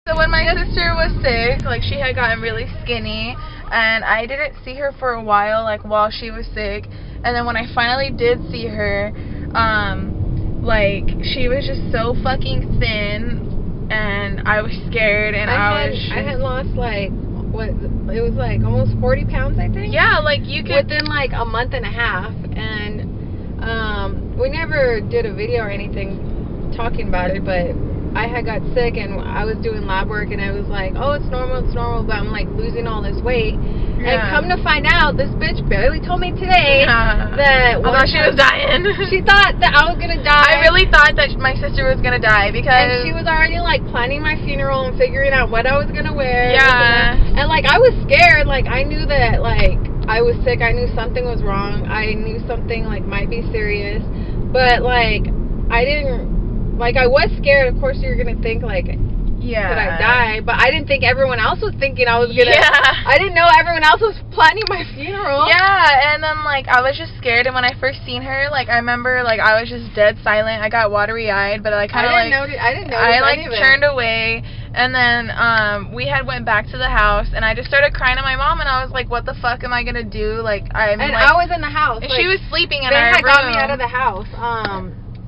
So when my sister was sick, like, she had gotten really skinny, and I didn't see her for a while, like, while she was sick. And then when I finally did see her, like, she was just so fucking thin, and I was scared, and I had lost, like, what, it was like almost 40 pounds, I think. Yeah, like, you could, within like a month and a half. And we never did a video or anything talking about it, but I had got sick and I was doing lab work, and I was like, oh, it's normal, but I'm like losing all this weight. Yeah. And come to find out, this bitch barely told me today that I thought she was dying. She thought that I was gonna die. I really thought that my sister was gonna die, because and she was already like planning my funeral and figuring out what I was gonna wear. Yeah. And like I was scared. Like I knew that like I was sick. I knew something was wrong. I knew something like might be serious. But like I didn't. Like, I was scared. Of course, you're going to think, like, yeah, could I die? But I didn't think everyone else was thinking I was going to. Yeah. I didn't know everyone else was planning my funeral. Yeah, and then, like, I was just scared. And when I first seen her, like, I remember, like, I was just dead silent. I got watery-eyed, but I kind of, like, I didn't know. I, like, turned away. And then we had went back to the house, and I just started crying to my mom, and I was like, what the fuck am I going to do? Like, I was in the house. And like, she was sleeping in our room. They had got me out of the house.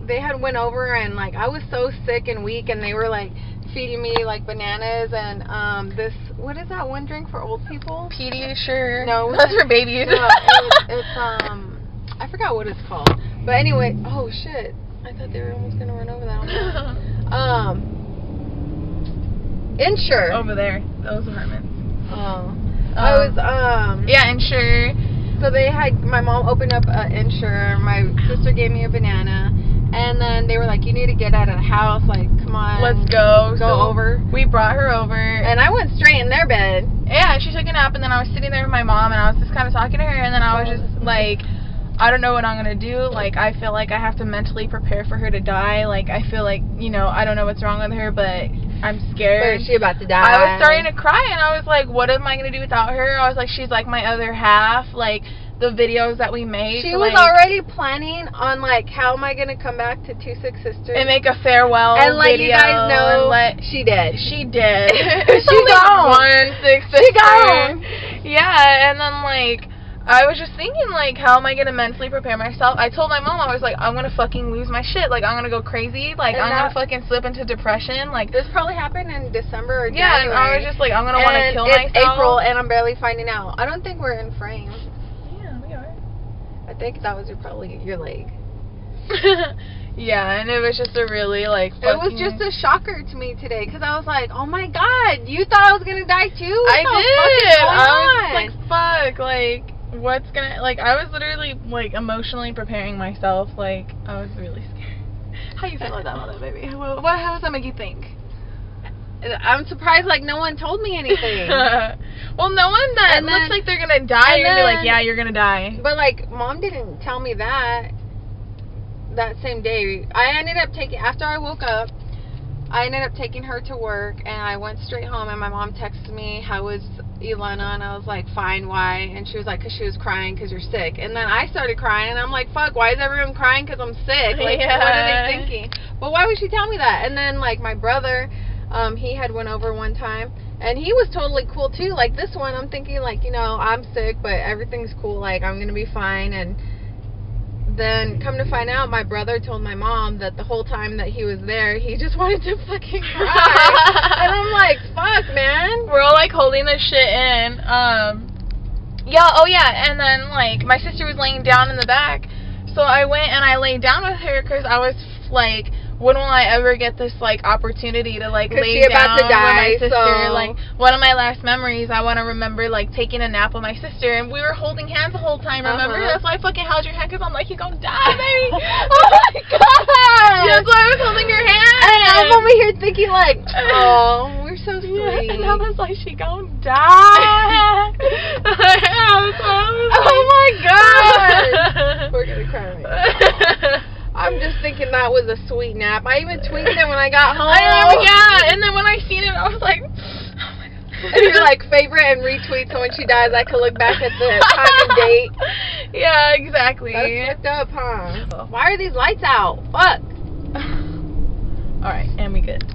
They had went over, and like I was so sick and weak, and they were like feeding me like bananas and this, what is that one drink for old people? Pediasure. No, that's for babies. No, it's I forgot what it's called. But anyway, oh shit, I thought they were almost gonna run over that. Insure. Over there, those apartments. Oh, I was yeah, Insure. So they had, my mom opened up Insure. My sister gave me a banana. And then they were like, you need to get out of the house. Like, come on. Let's go. Go over. We brought her over. And I went straight in their bed. Yeah, she took a nap. And then I was sitting there with my mom. And I was just kind of talking to her. And then I was just like, I don't know what I'm going to do. Like, I feel like I have to mentally prepare for her to die. Like, I feel like, you know, I don't know what's wrong with her. But I'm scared. But is she about to die? I was starting to cry. And I was like, what am I going to do without her? I was like, she's like my other half. Like, the videos that we made. She was already planning on, like, how am I going to come back to 1SickSister and make a farewell and let video. You guys know she did. She did. She gone. 1SickSister. She gone. Yeah, and then, like, I was just thinking, like, how am I going to mentally prepare myself? I told my mom, I was like, I'm going to fucking lose my shit. Like, I'm going to go crazy. Like, I'm going to fucking slip into depression. Like, this probably happened in December or January. Yeah, and I was just like, I'm going to want to kill myself. It's April, and I'm barely finding out. I don't think we're in frame. I think that was probably your leg. Yeah, and it was just a really, like, it was just a shocker to me today, because I was like, oh my god, you thought I was going to die too? I did. I was like, fuck, like, what's going to, like, I was literally, like, emotionally preparing myself. Like, I was really scared. How you feel about that, mother, baby? How does that make you think? I'm surprised, like, no one told me anything. Well, no one that looks like they're gonna die, you're gonna be like, yeah, you're gonna die. But, like, Mom didn't tell me that same day. I ended up taking, after I woke up, I ended up taking her to work, and I went straight home, and my mom texted me, how was Elena? And I was like, fine, why? And she was like, because she was crying because you're sick. And then I started crying, and I'm like, fuck, why is everyone crying because I'm sick? Like, what are they thinking? But why would she tell me that? And then, like, my brother, he had went over one time, and he was totally cool too. Like, this one, I'm thinking, like, you know, I'm sick, but everything's cool, like, I'm gonna be fine. And then come to find out, my brother told my mom that the whole time that he was there, he just wanted to fucking cry. And I'm like, fuck, man. We're all, like, holding this shit in. Yeah, oh yeah, and then, like, my sister was laying down in the back, so I went and I laid down with her, because I was like, when will I ever get this, like, opportunity to, like, lay down with my sister? Like, one of my last memories, I want to remember, like, taking a nap with my sister, and we were holding hands the whole time, remember? That's why I fucking held your hand, because I'm like, you're gonna die, baby. Oh my god! That's why I was holding your hand. And I'm over here thinking, like, oh, we're so sweet. Yeah, and I was like, she gonna die. Oh my god! We're gonna cry right now. I'm just thinking that was a sweet nap. I even tweeted it when I got home. Yeah, and then when I seen it, I was like, oh my god. And you're like, favorite and retweet, so when she dies, I can look back at the time and date. Yeah, exactly. That's fucked up, huh? Why are these lights out? Fuck. Alright, and we good.